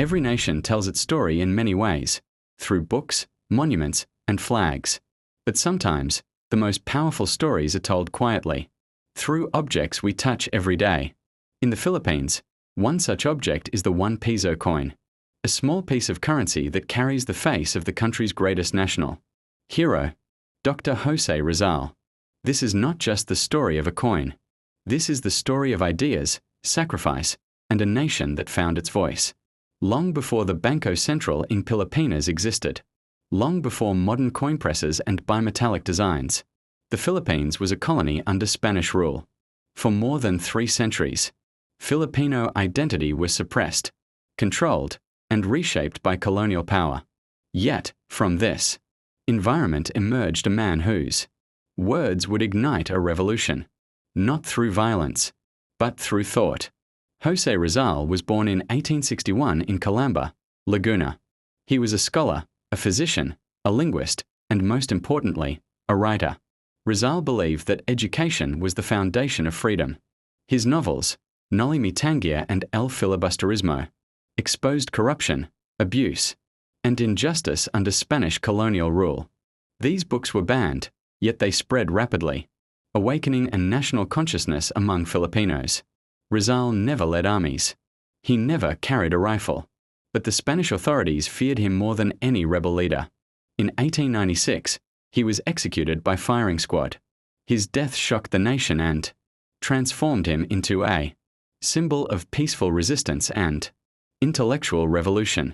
Every nation tells its story in many ways, through books, monuments, and flags. But sometimes, the most powerful stories are told quietly, through objects we touch every day. In the Philippines, one such object is the 1 peso coin, a small piece of currency that carries the face of the country's greatest national hero, Dr. José Rizal. This is not just the story of a coin. This is the story of ideas, sacrifice, and a nation that found its voice. Long before the Bangko Sentral in Pilipinas existed, long before modern coin presses and bimetallic designs, the Philippines was a colony under Spanish rule. For more than 3 centuries, Filipino identity was suppressed, controlled, and reshaped by colonial power. Yet, from this environment emerged a man whose words would ignite a revolution, not through violence, but through thought. José Rizal was born in 1861 in Calamba, Laguna. He was a scholar, a physician, a linguist, and most importantly, a writer. Rizal believed that education was the foundation of freedom. His novels, Noli Me Tangere and El Filibusterismo, exposed corruption, abuse, and injustice under Spanish colonial rule. These books were banned, yet they spread rapidly, awakening a national consciousness among Filipinos. Rizal never led armies. He never carried a rifle. But the Spanish authorities feared him more than any rebel leader. In 1896, he was executed by firing squad. His death shocked the nation and transformed him into a symbol of peaceful resistance and intellectual revolution.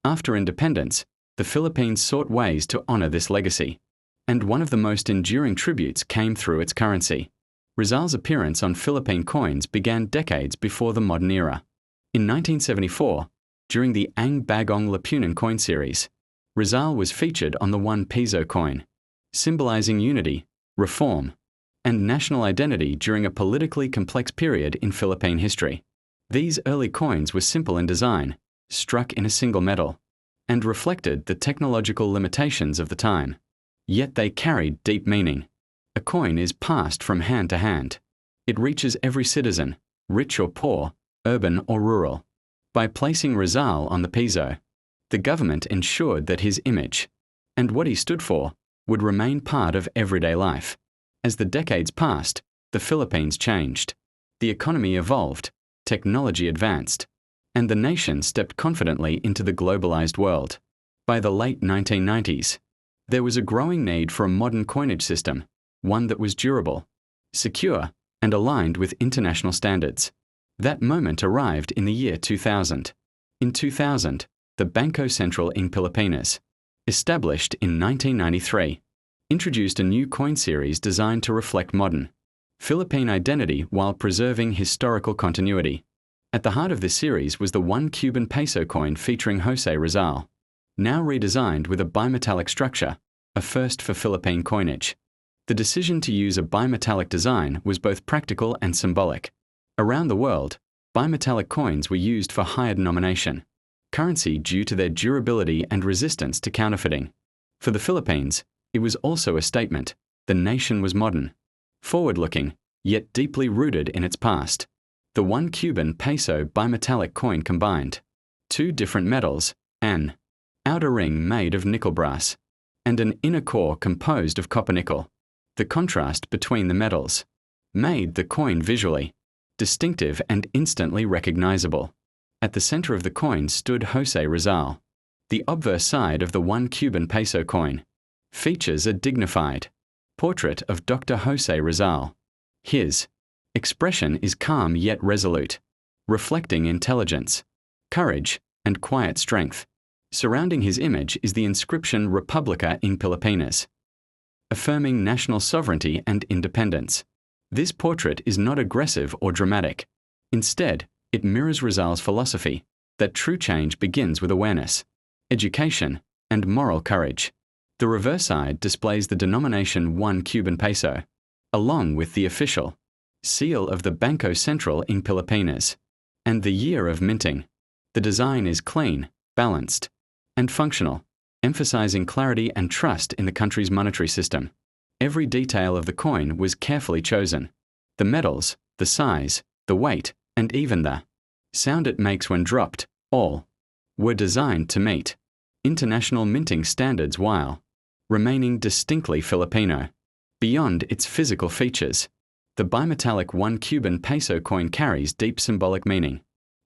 After independence, the Philippines sought ways to honor this legacy, and one of the most enduring tributes came through its currency. Rizal's appearance on Philippine coins began decades before the modern era. In 1974, during the Ang Bagong Lipunan coin series, Rizal was featured on the 1 peso coin, symbolizing unity, reform, and national identity during a politically complex period in Philippine history. These early coins were simple in design, struck in a single metal, and reflected the technological limitations of the time. Yet they carried deep meaning. A coin is passed from hand to hand. It reaches every citizen, rich or poor, urban or rural. By placing Rizal on the peso, the government ensured that his image, and what he stood for, would remain part of everyday life. As the decades passed, the Philippines changed. The economy evolved, technology advanced, and the nation stepped confidently into the globalized world. By the late 1990s, there was a growing need for a modern coinage system, one that was durable, secure, and aligned with international standards. That moment arrived in the year 2000. In 2000, the Bangko Sentral in Pilipinas, established in 1993, introduced a new coin series designed to reflect modern Philippine identity while preserving historical continuity. At the heart of this series was the 1 Cuban peso coin featuring José Rizal, now redesigned with a bimetallic structure, a first for Philippine coinage. The decision to use a bimetallic design was both practical and symbolic. Around the world, bimetallic coins were used for higher denomination currency due to their durability and resistance to counterfeiting. For the Philippines, it was also a statement. The nation was modern, forward-looking, yet deeply rooted in its past. The 1 Cuban peso bimetallic coin combined 2 different metals, an outer ring made of nickel brass, and an inner core composed of copper nickel. The contrast between the metals made the coin visually distinctive and instantly recognizable. At the center of the coin stood José Rizal. The obverse side of the 1 Cuban peso coin features a dignified portrait of Dr. José Rizal. His expression is calm yet resolute, reflecting intelligence, courage, and quiet strength. Surrounding his image is the inscription Republica in Pilipinas, affirming national sovereignty and independence. This portrait is not aggressive or dramatic. Instead, it mirrors Rizal's philosophy that true change begins with awareness, education, and moral courage. The reverse side displays the denomination 1 Cuban peso, along with the official seal of the Bangko Sentral in Pilipinas, and the year of minting. The design is clean, balanced, and functional, emphasizing clarity and trust in the country's monetary system. Every detail of the coin was carefully chosen. The metals, the size, the weight, and even the sound it makes when dropped, all were designed to meet international minting standards while remaining distinctly Filipino. Beyond its physical features, the bimetallic 1 Cuban peso coin carries deep symbolic meaning.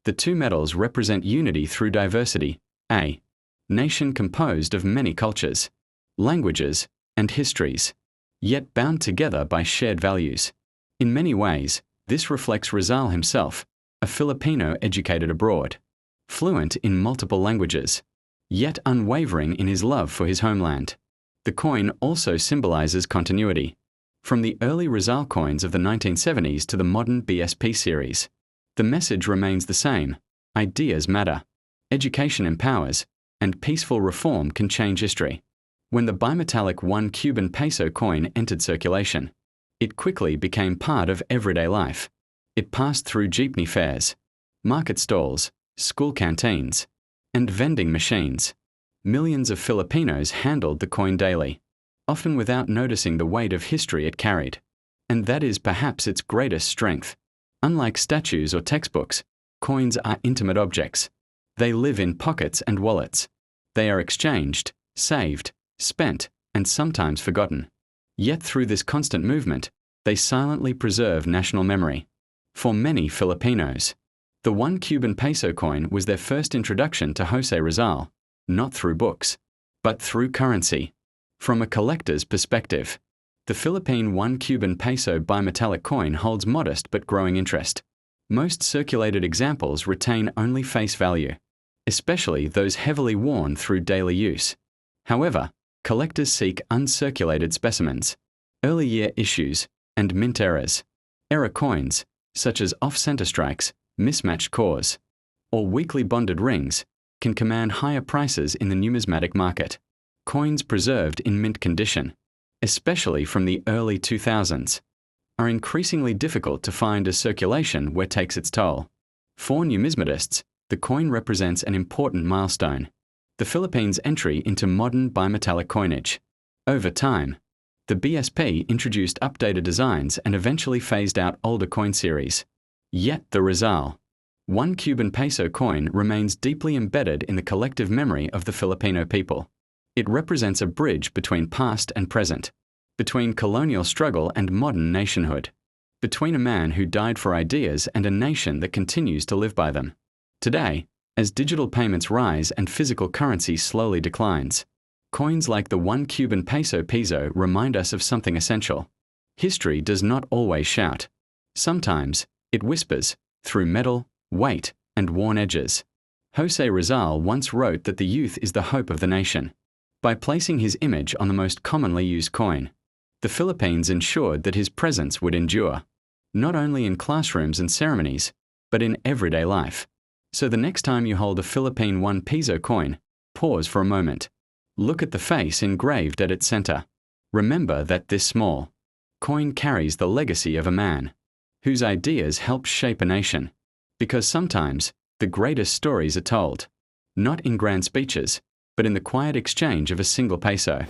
The two metals represent unity through diversity, a nation composed of many cultures, languages, and histories, yet bound together by shared values. In many ways, this reflects Rizal himself, a Filipino educated abroad, fluent in multiple languages, yet unwavering in his love for his homeland. The coin also symbolizes continuity. From the early Rizal coins of the 1970s to the modern BSP series, the message remains the same: ideas matter, education empowers, and peaceful reform can change history. When the bimetallic 1 Cuban peso coin entered circulation, it quickly became part of everyday life. It passed through jeepney fairs, market stalls, school canteens, and vending machines. Millions of Filipinos handled the coin daily, often without noticing the weight of history it carried. And that is perhaps its greatest strength. Unlike statues or textbooks, coins are intimate objects. They live in pockets and wallets. They are exchanged, saved, spent, and sometimes forgotten. Yet through this constant movement, they silently preserve national memory. For many Filipinos, the 1 Cuban peso coin was their first introduction to José Rizal, not through books, but through currency. From a collector's perspective, the Philippine 1 Cuban peso bimetallic coin holds modest but growing interest. Most circulated examples retain only face value, especially those heavily worn through daily use. However, collectors seek uncirculated specimens, early year issues, and mint errors. Error coins, such as off-center strikes, mismatched cores, or weakly bonded rings, can command higher prices in the numismatic market. Coins preserved in mint condition, especially from the early 2000s, are increasingly difficult to find as circulation where takes its toll. For numismatists, the coin represents an important milestone: the Philippines' entry into modern bimetallic coinage. Over time, the BSP introduced updated designs and eventually phased out older coin series. Yet the Rizal 1 Cuban peso coin remains deeply embedded in the collective memory of the Filipino people. It represents a bridge between past and present, between colonial struggle and modern nationhood, between a man who died for ideas and a nation that continues to live by them. Today, as digital payments rise and physical currency slowly declines, coins like the 1 Cuban peso Piso remind us of something essential. History does not always shout. Sometimes, it whispers, through metal, weight, and worn edges. José Rizal once wrote that the youth is the hope of the nation. By placing his image on the most commonly used coin, the Philippines ensured that his presence would endure, not only in classrooms and ceremonies, but in everyday life. So the next time you hold a Philippine 1 peso coin, pause for a moment. Look at the face engraved at its center. Remember that this small coin carries the legacy of a man whose ideas helped shape a nation. Because sometimes, the greatest stories are told, not in grand speeches, but in the quiet exchange of a single peso.